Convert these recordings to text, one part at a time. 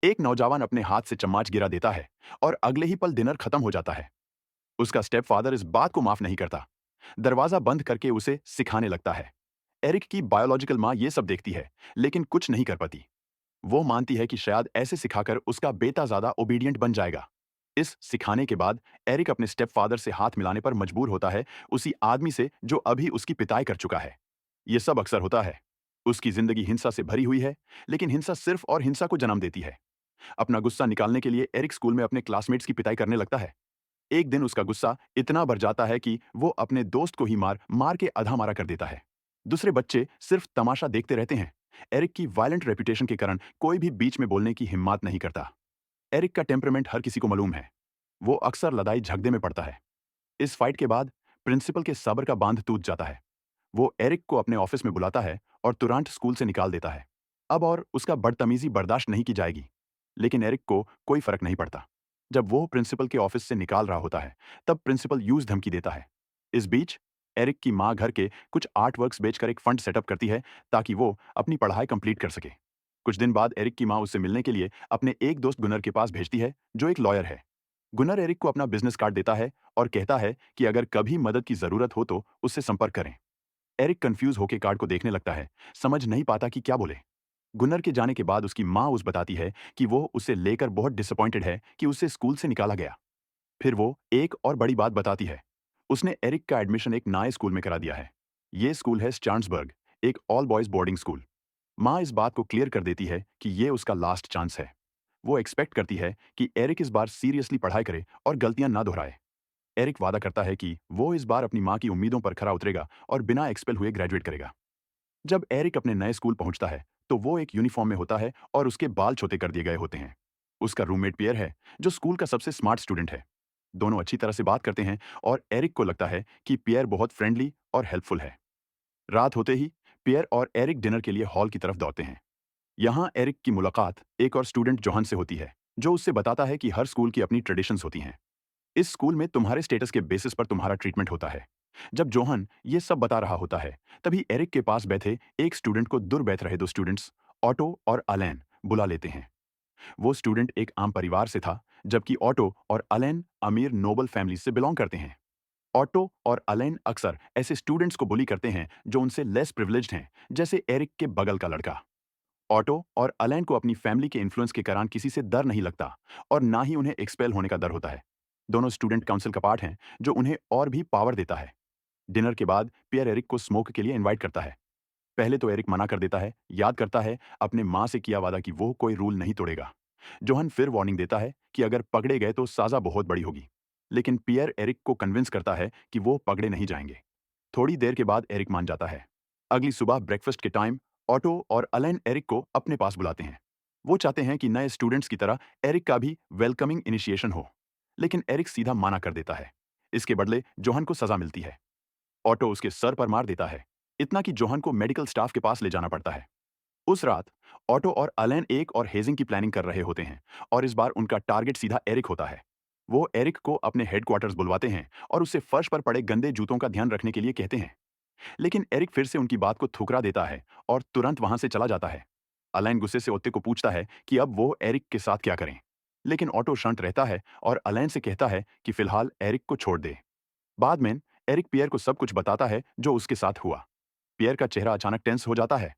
एक नौजवान अपने हाथ से चम्मच गिरा देता है और अगले ही पल डिनर खत्म हो जाता है। उसका स्टेप फादर इस बात को माफ नहीं करता। दरवाजा बंद करके उसे सिखाने लगता है। एरिक की बायोलॉजिकल माँ ये सब देखती है, लेकिन कुछ नहीं कर पाती। वो मानती है कि शायद ऐसे सिखाकर उसका बेटा ज्यादा ओबीडियंट बन जाएगा। इस सिखाने के बाद एरिक अपने स्टेप फादर से हाथ मिलाने पर मजबूर होता है, उसी आदमी से जो अभी उसकी पिटाई कर चुका है। ये सब अक्सर होता है। उसकी जिंदगी हिंसा से भरी हुई है, लेकिन हिंसा सिर्फ और हिंसा को जन्म देती है। अपना गुस्सा निकालने के लिए एरिक स्कूल में अपने क्लासमेट्स की पिटाई करने लगता है। एक दिन उसका गुस्सा इतना बढ़ जाता है कि वो अपने दोस्त को ही मार मार के आधा मारा कर देता है। दूसरे बच्चे सिर्फ तमाशा देखते रहते हैं। एरिक की वायलेंट रेपुटेशन के कारण कोई भी बीच में बोलने की हिम्मत नहीं करता। एरिक का टेम्परामेंट हर किसी को मालूम है। वो अक्सर लड़ाई झगड़े में पड़ता है। इस फाइट के बाद प्रिंसिपल के सब्र का बांध टूट जाता है। वो एरिक को अपने ऑफिस में बुलाता है और तुरंत स्कूल से निकाल देता है। अब और उसका बदतमीजी बर्दाश्त नहीं की जाएगी। लेकिन एरिक को कोई फर्क नहीं पड़ता। जब वो प्रिंसिपल के ऑफिस से निकाल रहा होता है, तब प्रिंसिपल यूज धमकी देता है। इस बीच एरिक की माँ घर के कुछ आर्ट वर्क्स बेचकर एक फंड सेटअप करती है, ताकि वो अपनी पढ़ाई कंप्लीट कर सके। कुछ दिन बाद एरिक की माँ उससे मिलने के लिए अपने एक दोस्त गुनर के पास भेजती है, जो एक लॉयर है। गुनर एरिक को अपना बिजनेस कार्ड देता है और कहता है कि अगर कभी मदद की जरूरत हो तो उससे संपर्क करें। एरिक कंफ्यूज होकर कार्ड को देखने लगता है, समझ नहीं पाता कि क्या बोले। गुन्नर के जाने के बाद उसकी माँ उस बताती है कि वो उसे लेकर बहुत डिसअपॉइंटेड है कि उसे स्कूल से निकाला गया। फिर वो एक और बड़ी बात बताती है। उसने एरिक का एडमिशन एक नए स्कूल में करा दिया है। ये स्कूल है स्टार्न्सबर्ग, एक ऑल बॉयज बोर्डिंग स्कूल। माँ इस बात को क्लियर कर देती है कि ये उसका लास्ट चांस है। वो एक्सपेक्ट करती है कि एरिक इस बार सीरियसली पढ़ाई करे और गलतियां ना दोहराए। एरिक वादा करता है कि वो इस बार अपनी माँ की उम्मीदों पर खरा उतरेगा और बिना एक्सपेल हुए ग्रेजुएट करेगा। जब एरिक अपने नए स्कूल पहुंचता है, तो वो एक यूनिफॉर्म में होता है और उसके बाल छोटे कर दिए गए होते हैं। उसका रूममेट पियर है, जो स्कूल का सबसे स्मार्ट स्टूडेंट है। दोनों अच्छी तरह से बात करते हैं और एरिक को लगता है कि पियर बहुत फ्रेंडली और हेल्पफुल है। रात होते ही पियर और एरिक डिनर के लिए हॉल की तरफ दौड़ते हैं। यहाँ एरिक की मुलाकात एक और स्टूडेंट जोहन से होती है, जो उससे बताता है कि हर स्कूल की अपनी ट्रेडिशंस होती हैं। इस स्कूल में तुम्हारे स्टेटस के बेसिस पर तुम्हारा ट्रीटमेंट होता है। जब जोहन ये सब बता रहा होता है, तभी एरिक के पास बैठे एक स्टूडेंट को दूर बैठ रहे दो स्टूडेंट्स, ऑटो और अलेन, बुला लेते हैं। वो स्टूडेंट एक आम परिवार से था, जबकि ऑटो और अलेन अमीर नोबल फैमिली से बिलोंग करते हैं। ऑटो और अलेन अक्सर ऐसे स्टूडेंट्स को बुली करते हैं जो उनसे लेस प्रिविलेज्ड हैं, जैसे एरिक के बगल का लड़का। ऑटो और अलेन को अपनी फैमिली के इन्फ्लुएंस के कारण किसी से डर नहीं लगता और ना ही उन्हें एक्सपेल होने का डर होता है। दोनों स्टूडेंट काउंसिल का पार्ट हैं, जो उन्हें और भी पावर देता है। डिनर के बाद पियर एरिक को स्मोक के लिए इनवाइट करता है। पहले तो एरिक मना कर देता है, याद करता है अपने माँ से किया वादा कि वो कोई रूल नहीं तोड़ेगा। जोहन फिर वार्निंग देता है कि अगर पकड़े गए तो साजा बहुत बड़ी होगी। लेकिन पियर एरिक को कन्विंस करता है कि वो पकड़े नहीं जाएंगे। थोड़ी देर के बाद एरिक मान जाता है। अगली सुबह ब्रेकफास्ट के टाइम ऑटो और अलेन एरिक को अपने पास बुलाते हैं। वो चाहते हैं कि नए स्टूडेंट्स की तरह एरिक का भी वेलकमिंग इनिशिएशन हो। लेकिन एरिक सीधा माना कर देता है। इसके बदले जोहन को सजा मिलती है। ऑटो उसके सर पर मार देता है, इतना कि जोहन को मेडिकल स्टाफ के पास ले जाना पड़ता है। उस रात ऑटो और अलेन एक और हेजिंग की प्लानिंग कर रहे होते हैं और इस बार उनका टारगेट सीधा एरिक होता है। वो एरिक को अपने हेडक्वार्टर्स बुलवाते हैं और उससे फर्श पर पड़े गंदे जूतों का ध्यान रखने के लिए कहते हैं। लेकिन एरिक फिर से उनकी बात को ठुकरा देता है और तुरंत वहां से चला जाता है। अलाइन गुस्से से ओत्ते को पूछता है कि अब वो एरिक के साथ क्या करें। लेकिन ऑटो शांत रहता है और अलाइन से कहता है कि फिलहाल एरिक को छोड़ दे। बाद में एरिक पियर को सब कुछ बताता है जो उसके साथ हुआ। पियर का चेहरा अचानक टेंस हो जाता है।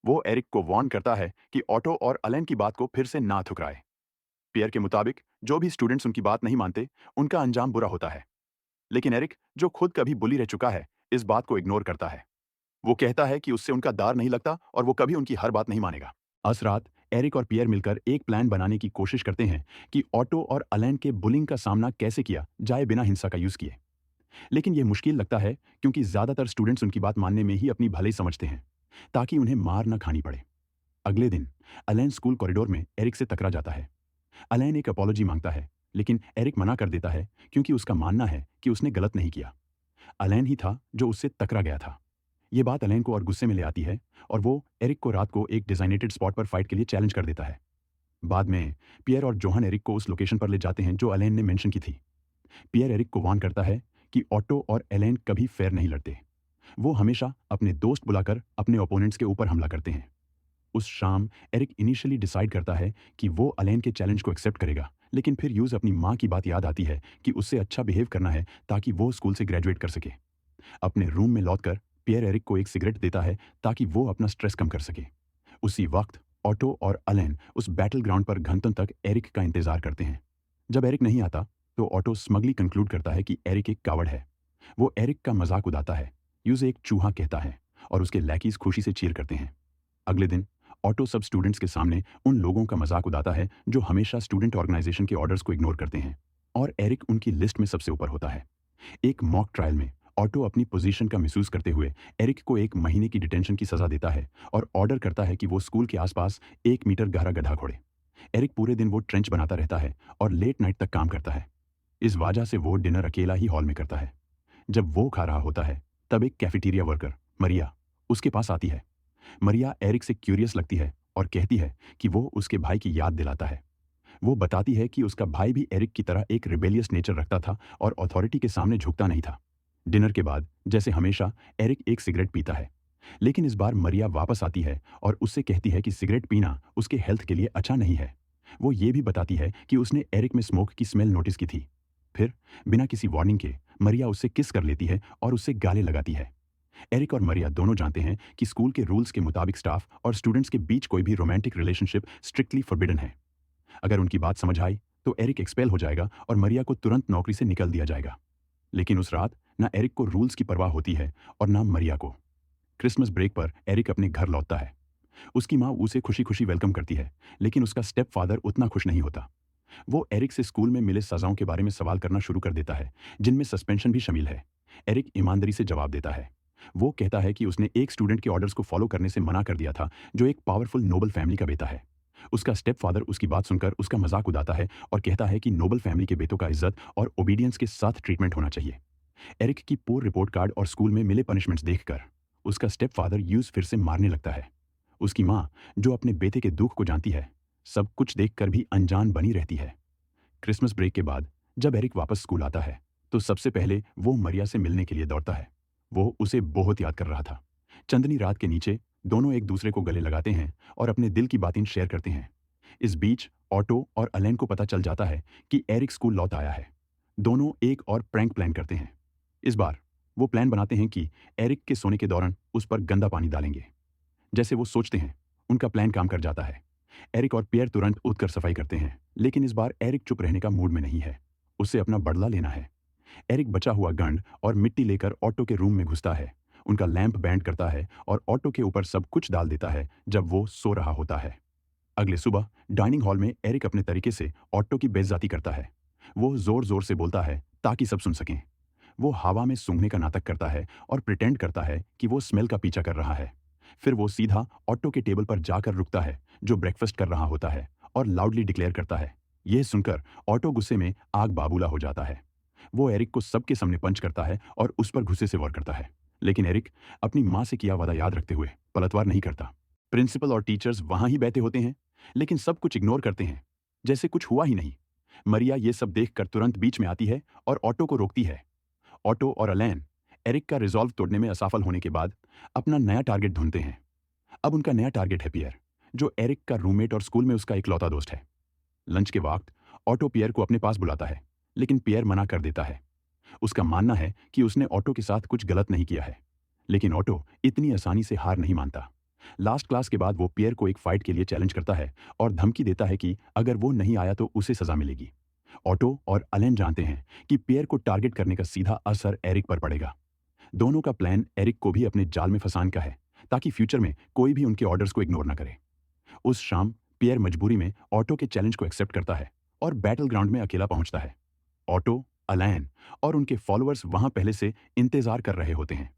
वो एरिक को वार्न करता है कि ऑटो और अलाइन की बात को फिर से ना ठुकराए। पियर के मुताबिक जो भी स्टूडेंट्स उनकी बात नहीं मानते, उनका अंजाम बुरा होता है। लेकिन एरिक, जो खुद कभी बुली रह चुका है, इस बात को इग्नोर करता है। वो कहता है कि उससे उनका दार नहीं लगता और वो कभी उनकी हर बात नहीं मानेगा। अस रात एरिक और पियर मिलकर एक प्लान बनाने की कोशिश करते हैं कि ऑटो और अलेन के बुलिंग का सामना कैसे किया जाए बिना हिंसा का यूज किए। लेकिन यह मुश्किल लगता है, क्योंकि ज्यादातर स्टूडेंट्स उनकी बात मानने में ही अपनी भलाई समझते हैं, ताकि उन्हें मार न खानी पड़े। अगले दिन अलेन स्कूल कॉरिडोर में एरिक से टकरा जाता है। अलेन एक अपॉलॉजी मांगता है, लेकिन एरिक मना कर देता है, क्योंकि उसका मानना है कि उसने गलत नहीं किया। अलेन ही था जो उससे टकरा गया था। ये बात अलेन को और गुस्से में ले आती है और वो एरिक को रात को एक डिजाइनेटेड स्पॉट पर फाइट के लिए चैलेंज कर देता है। बाद में पियर और जोहन एरिक को उस लोकेशन पर ले जाते हैं जो अलेन ने मेंशन की थी। पियर एरिक को वार्न करता है कि ऑटो और एलेन कभी फेयर नहीं लड़ते। वो हमेशा अपने दोस्त बुलाकर अपने ओपोनेंट्स के ऊपर हमला करते हैं। उस शाम एरिक इनिशियली डिसाइड करता है कि वो अलेन के चैलेंज को एक्सेप्ट करेगा, लेकिन फिर यूज अपनी माँ की बात याद आती है कि उससे अच्छा बिहेव करना है ताकि वो स्कूल से ग्रेजुएट कर सके। अपने रूम में लौटकर पियर एरिक को एक सिगरेट देता है ताकि वो अपना स्ट्रेस कम कर सके। उसी वक्त ऑटो और अलेन उस बैटल ग्राउंड पर घंटों तक एरिक का इंतजार करते हैं। जब एरिक नहीं आता तो ऑटो स्मगली कंक्लूड करता है कि एरिक एक कावड़ है। वो एरिक का मजाक उड़ाता है, यूज एक चूहा कहता है, और उसके लैकीज खुशी से चीयर करते हैं। अगले दिन ऑटो सब स्टूडेंट्स के सामने उन लोगों का मजाक उड़ाता है जो हमेशा स्टूडेंट ऑर्गेनाइजेशन के ऑर्डर्स को इग्नोर करते हैं, और एरिक उनकी लिस्ट में सबसे ऊपर होता है। एक मॉक ट्रायल में ऑटो अपनी पोजीशन का मिसयूज करते हुए एरिक को 1 महीने की डिटेंशन की सजा देता है और ऑर्डर करता है कि वो स्कूल के आसपास 1 मीटर गहरा गड्ढा खोड़े। एरिक पूरे दिन वो ट्रेंच बनाता रहता है और लेट नाइट तक काम करता है। इस वजह से वो डिनर अकेला ही हॉल में करता है। जब वो खा रहा होता है तब एक कैफेटेरिया वर्कर मरिया उसके पास आती है। मरिया एरिक से क्यूरियस लगती है और कहती है कि वो उसके भाई की याद दिलाता है। वो बताती है कि उसका भाई भी एरिक की तरह एक रिबेलियस नेचर रखता था और अथॉरिटी के सामने झुकता नहीं था। डिनर के बाद जैसे हमेशा एरिक एक सिगरेट पीता है, लेकिन इस बार मरिया वापस आती है और उससे कहती है कि सिगरेट पीना उसके हेल्थ के लिए अच्छा नहीं है। वो ये भी बताती है कि उसने एरिक में स्मोक की स्मेल नोटिस की थी। फिर बिना किसी वार्निंग के मरिया उससे किस कर लेती है और उससे गाली लगाती है। एरिक और मरिया दोनों जानते हैं कि स्कूल के रूल्स के मुताबिक स्टाफ और स्टूडेंट्स के बीच कोई भी रोमांटिक रिलेशनशिप स्ट्रिक्टली फॉरबिडन है। अगर उनकी बात समझ आई तो एरिक एक्सपेल हो जाएगा और मरिया को तुरंत नौकरी से निकल दिया जाएगा। लेकिन उस रात ना एरिक को रूल्स की परवाह होती है और ना मरिया को। क्रिसमस ब्रेक पर एरिक अपने घर लौटता है। उसकी माँ उसे खुशी खुशी वेलकम करती है, लेकिन उसका स्टेप फादर उतना खुश नहीं होता। वो एरिक से स्कूल में मिले सजाओं के बारे में सवाल करना शुरू कर देता है, जिनमें सस्पेंशन भी शामिल है। एरिक ईमानदारी से जवाब देता है। वो कहता है कि उसने एक स्टूडेंट के ऑर्डर्स को फॉलो करने से मना कर दिया था, जो एक पावरफुल नोबल फैमिली का बेटा है। उसका स्टेप फादर उसकी बात सुनकर उसका मजाक उड़ाता है और कहता है कि नोबल फैमिली के बेटों का इज्जत और ओबीडियंस के साथ ट्रीटमेंट होना चाहिए। एरिक की पूर रिपोर्ट कार्ड और स्कूल में मिले पनिशमेंट्स देखकर उसका स्टेप फादर यूज फिर से मारने लगता है। उसकी माँ, जो अपने बेटे के दुख को जानती है, सब कुछ देखकर भी अनजान बनी रहती है। क्रिसमस ब्रेक के बाद जब एरिक वापस स्कूल आता है तो सबसे पहले वो मरिया से मिलने के लिए दौड़ता है। वो उसे बहुत याद कर रहा था। चंदनी रात के नीचे दोनों एक दूसरे को गले लगाते हैं और अपने दिल की बातें शेयर करते हैं। इस बीच ऑटो और अलेन को पता चल जाता है कि एरिक स्कूल लौट आया है। दोनों एक और प्रैंक प्लान करते हैं। इस बार वो प्लान बनाते हैं कि एरिक के सोने के दौरान उस पर गंदा पानी डालेंगे। जैसे वो सोचते हैं, उनका प्लान काम कर जाता है। एरिक और पियर तुरंत उठकर सफाई करते हैं, लेकिन इस बार एरिक चुप रहने का मूड में नहीं है। उसे अपना बदला लेना है। एरिक बचा हुआ गंड और मिट्टी लेकर ऑटो के रूम में घुसता है, उनका लैंप बैंड करता है और ऑटो के ऊपर सब कुछ डाल देता है जब वो सो रहा होता है। अगले सुबह डाइनिंग हॉल में एरिक अपने तरीके से ऑटो की बेइज्जती करता है। वो जोर जोर से बोलता है ताकि सब सुन सकें। वो हवा में सूंघने का नाटक करता है और प्रिटेंड करता है कि वो स्मेल का पीछा कर रहा है। फिर वो सीधा ऑटो के टेबल पर जाकर रुकता है, जो ब्रेकफास्ट कर रहा होता है, और लाउडली डिक्लेयर करता है। यह सुनकर ऑटो गुस्से में आग बाबूला हो जाता है। वो एरिक को सबके सामने पंच करता है और उस पर गुस्से से वार करता है, लेकिन एरिक अपनी माँ से किया वादा याद रखते हुए पलटवार नहीं करता। प्रिंसिपल और टीचर्स वहां ही बैठे होते हैं, लेकिन सब कुछ इग्नोर करते हैं, जैसे कुछ हुआ ही नहीं। मरिया ये सब देखकर तुरंत बीच में आती है और ऑटो को रोकती है। ऑटो और अलेन एरिक का रिजॉल्व तोड़ने में असफल होने के बाद अपना नया टारगेट ढूंढते हैं। अब उनका नया टारगेट है पियर, जो एरिक का रूममेट और स्कूल में उसका इकलौता दोस्त है। लंच के वक्त ऑटो पियर को अपने पास बुलाता है, लेकिन पियर मना कर देता है। उसका मानना है कि उसने ऑटो के साथ कुछ गलत नहीं किया है, लेकिन ऑटो इतनी आसानी से हार नहीं मानता। लास्ट क्लास के बाद वो पियर को एक फाइट के लिए चैलेंज करता है और धमकी देता है कि अगर वो नहीं आया तो उसे सजा मिलेगी। ऑटो और अलेन जानते हैं कि पियर को टारगेट करने का सीधा असर एरिक पर पड़ेगा। दोनों का प्लान एरिक को भी अपने जाल में फंसाने का है, ताकि फ्यूचर में कोई भी उनके ऑर्डर्स को इग्नोर ना करे। उस शाम पियर मजबूरी में ऑटो के चैलेंज को एक्सेप्ट करता है और बैटल ग्राउंड में अकेला पहुंचता है। ऑटो, अलेन और उनके फॉलोअर्स वहां पहले से इंतजार कर रहे होते हैं।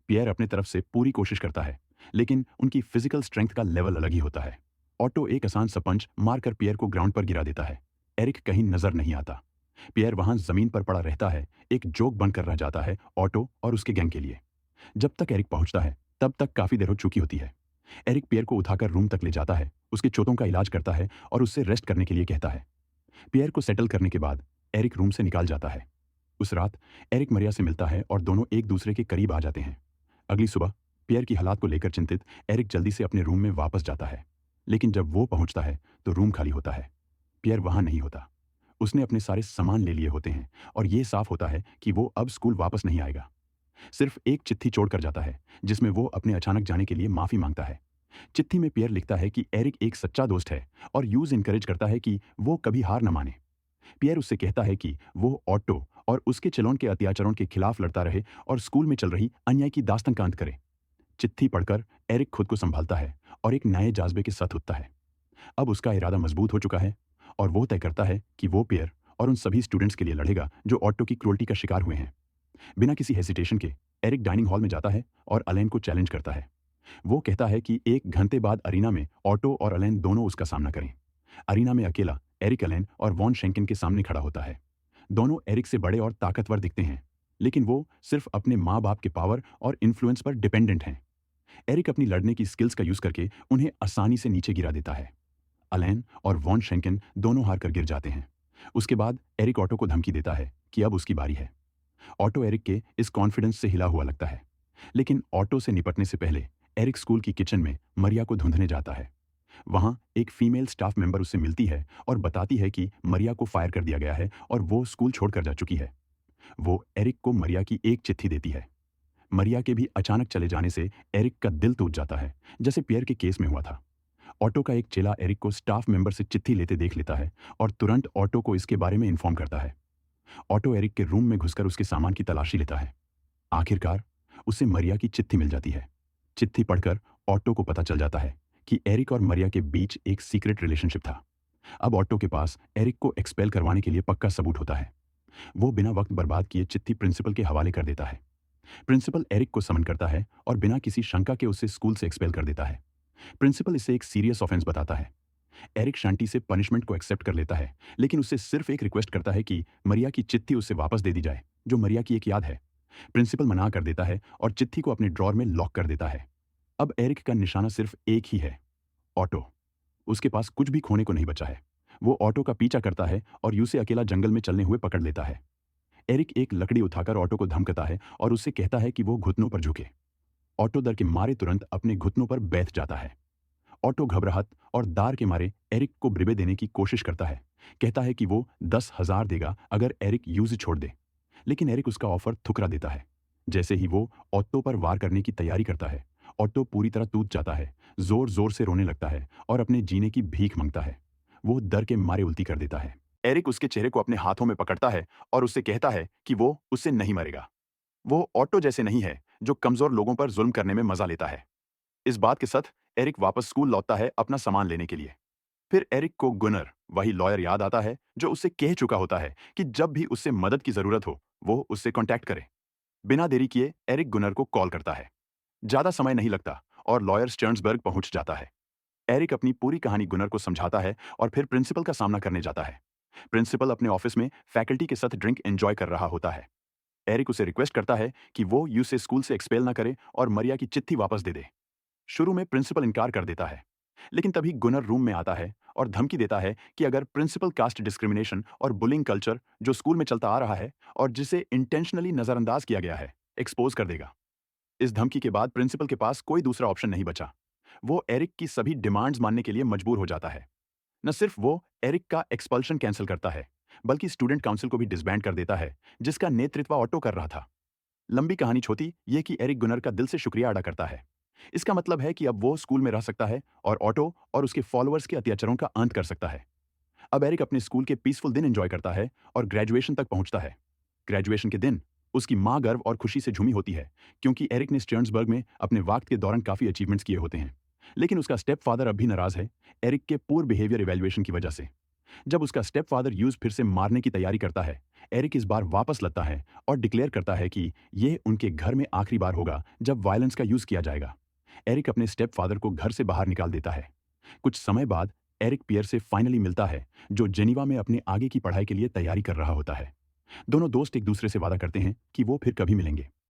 पियर अपने तरफ से पूरी कोशिश करता है, लेकिन उनकी फिजिकल स्ट्रेंथ का लेवल अलग ही होता है। ऑटो एक आसान सा पंच मारकर पियर को ग्राउंड पर गिरा देता है। एरिक कहीं नजर नहीं आता। पियर वहां जमीन पर पड़ा रहता है, एक जोक बनकर रह जाता है ऑटो और उसके गैंग के लिए। जब तक एरिक पहुंचता है तब तक काफी देर हो चुकी होती है। एरिक पियर को उठाकर रूम तक ले जाता है, उसके चोटों का इलाज करता है और उससे रेस्ट करने के लिए कहता है। पियर को सेटल करने के बाद एरिक रूम से निकाल जाता है। उस रात एरिक मरिया से मिलता है और दोनों एक दूसरे के करीब आ जाते हैं। अगली सुबह पियर की हालात को लेकर चिंतित एरिक जल्दी से अपने रूम में वापस जाता है। लेकिन जब वो पहुंचता है तो रूम खाली होता है। पियर वहां नहीं होता। उसने अपने सारे सामान ले लिए होते हैं और ये साफ होता है कि वो अब स्कूल वापस नहीं आएगा। सिर्फ एक चिट्ठी छोड़कर जाता है जिसमें वो अपने अचानक जाने के लिए माफी मांगता है। चिट्ठी में पियर लिखता है कि एरिक एक सच्चा दोस्त है और यूज इनकरेज करता है कि वो कभी हार न माने। पियर उससे कहता है कि वो ऑटो और उसके चलोन के अत्याचारों के खिलाफ लड़ता रहे और स्कूल में चल रही अन्याय की दास्तान का अंत करे। चिट्ठी पढ़कर एरिक खुद को संभालता है और एक नए जाज्बे के साथ उठता है। अब उसका इरादा मजबूत हो चुका है और वो तय करता है कि वो पियर और उन सभी स्टूडेंट्स के लिए लड़ेगा जो ऑटो की क्रूरल्टी का शिकार हुए हैं। बिना किसी हेसिटेशन के एरिक डाइनिंग हॉल में जाता है और अलेन को चैलेंज करता है। वो कहता है कि 1 घंटे बाद अरीना में ऑटो और अलेन दोनों उसका सामना करें। अरीना में अकेला एरिक अलेन और वॉन शेंकिन के सामने खड़ा होता है। दोनों एरिक से बड़े और ताकतवर दिखते हैं, लेकिन वो सिर्फ अपने माँ बाप के पावर और इन्फ्लुएंस पर डिपेंडेंट हैं। एरिक अपनी लड़ने की स्किल्स का यूज करके उन्हें आसानी से नीचे गिरा देता है। अलेन और वॉन शेंकिन दोनों हार कर गिर जाते हैं। उसके बाद एरिक ऑटो को धमकी देता है कि अब उसकी बारी है। ऑटो एरिक के इस कॉन्फिडेंस से हिला हुआ लगता है। लेकिन ऑटो से निपटने से पहले एरिक स्कूल की किचन में मरिया को ढूंढने जाता है। वहां एक फीमेल स्टाफ मेंबर उससे मिलती है और बताती है कि मरिया को फायर कर दिया गया है और वो स्कूल छोड़कर जा चुकी है। वो एरिक को मरिया की एक चिट्ठी देती है। मरिया के भी अचानक चले जाने से एरिक का दिल टूट जाता है, जैसे पियर के केस में हुआ था। ऑटो का एक चेला एरिक को स्टाफ मेंबर से चिट्ठी लेते देख लेता है और तुरंत ऑटो को इसके बारे में इन्फॉर्म करता है। ऑटो एरिक के रूम में घुसकर उसके सामान की तलाशी लेता है। आखिरकार उसे मरिया की चिट्ठी मिल जाती है। चिट्ठी पढ़कर ऑटो को पता चल जाता है कि एरिक और मरिया के बीच एक सीक्रेट रिलेशनशिप था। अब ऑटो के पास एरिक को एक्सपेल करवाने के लिए पक्का सबूत होता है। वो बिना वक्त बर्बाद किए चिट्ठी प्रिंसिपल के हवाले कर देता है। प्रिंसिपल एरिक को समन करता है और बिना किसी शंका के उसे स्कूल से एक्सपेल कर देता है। प्रिंसिपल इसे एक सीरियस ऑफेंस बताता है। एरिक शांति से पनिशमेंट को एक्सेप्ट कर लेता है, लेकिन उससे सिर्फ एक रिक्वेस्ट करता है कि मरिया की चिट्ठी उसे वापस दे दी जाए, जो मरिया की एक याद है। प्रिंसिपल मना कर देता है और चिट्ठी को अपने ड्रॉर में लॉक कर देता है। अब एरिक का निशाना सिर्फ एक ही है, ऑटो। उसके पास कुछ भी खोने को नहीं बचा है। वो ऑटो का पीछा करता है और उसे अकेला जंगल में चलने हुए पकड़ लेता है। एरिक एक लकड़ी उठाकर ऑटो को धमकाता है और उससे कहता है कि वो घुटनों पर झुके। ऑटो डर के मारे तुरंत अपने घुटनों पर बैठ जाता है। ऑटो घबराहट और दार के मारे एरिक को ब्रिबे देने की कोशिश करता है। कहता है कि वो 10,000 देगा अगर एरिक यूज छोड़ दे। लेकिन एरिक उसका ऑफर ठुकरा देता है। जैसे ही वो ऑटो पर वार करने की तैयारी करता है, ऑटो पूरी तरह टूट जाता है, जोर जोर से रोने लगता है और अपने जीने की भीख मांगता है। वो डर के मारे उल्टी कर देता है। एरिक उसके चेहरे को अपने हाथों में पकड़ता है और उससे कहता है कि वो उससे नहीं मरेगा। वो ऑटो जैसे नहीं है जो कमजोर लोगों पर जुल्म करने में मजा लेता है। इस बात के साथ एरिक वापस स्कूल लौटता है अपना सामान लेने के लिए। फिर एरिक को गुनर, वही लॉयर, याद आता है जो उससे कह चुका होता है कि जब भी उससे मदद की जरूरत हो वो उससे कांटेक्ट करे। बिना देरी किए एरिक गुनर को कॉल करता है। ज्यादा समय नहीं लगता और लॉयर स्टर्न्सबर्ग पहुंच जाता है। एरिक अपनी पूरी कहानी गुनर को समझाता है और फिर प्रिंसिपल का सामना करने जाता है। प्रिंसिपल अपने ऑफिस में फैकल्टी के साथ ड्रिंक एंजॉय कर रहा होता है। एरिक उसे रिक्वेस्ट करता है कि वो यूसे स्कूल से एक्सपेल ना करे और मरिया की चिट्ठी वापस दे दे। शुरू में प्रिंसिपल इनकार कर देता है, लेकिन तभी गुनर रूम में आता है और धमकी देता है कि अगर प्रिंसिपल कास्ट डिस्क्रिमिनेशन और बुलिंग कल्चर जो स्कूल में चलता आ रहा है और जिसे इंटेंशनली नजरअंदाज किया गया है, एक्सपोज कर देगा। इस धमकी के बाद प्रिंसिपल के पास कोई दूसरा ऑप्शन नहीं बचा। वो एरिक की सभी डिमांड्स मानने के लिए मजबूर हो जाता है। न सिर्फ वो एरिक का एक्सपल्शन कैंसिल करता है, बल्कि स्टूडेंट काउंसिल को भी डिसबैंड कर देता है, जिसका नेतृत्व ऑटो कर रहा था। लंबी कहानी छोटी ये कि एरिक गुनर का दिल से शुक्रिया अदा करता है। इसका मतलब है कि अब वो स्कूल में रह सकता है और ऑटो और उसके फॉलोअर्स के अत्याचारों का अंत कर सकता है। अब एरिक अपने स्कूल के पीसफुल दिन एंजॉय करता है और ग्रेजुएशन तक पहुंचता है। ग्रेजुएशन के दिन उसकी मां गर्व और खुशी से झूमी होती है, क्योंकि एरिक ने स्टर्न्सबर्ग में अपने वक्त के दौरान काफी अचीवमेंट्स किए होते हैं। लेकिन उसका स्टेप फादर अब भी नाराज है, एरिक के पुअर बिहेवियर इवैल्यूएशन की वजह से। जब उसका स्टेप फादर यूज फिर से मारने की तैयारी करता है, एरिक इस बार वापस लड़ता है और डिक्लेयर करता है कि ये उनके घर में आखिरी बार होगा जब वायलेंस का यूज किया जाएगा। एरिक अपने स्टेप फादर को घर से बाहर निकाल देता है। कुछ समय बाद एरिक पियर से फाइनली मिलता है, जो जेनीवा में अपने आगे की पढ़ाई के लिए तैयारी कर रहा होता है। दोनों दोस्त एक दूसरे से वादा करते हैं कि वो फिर कभी मिलेंगे।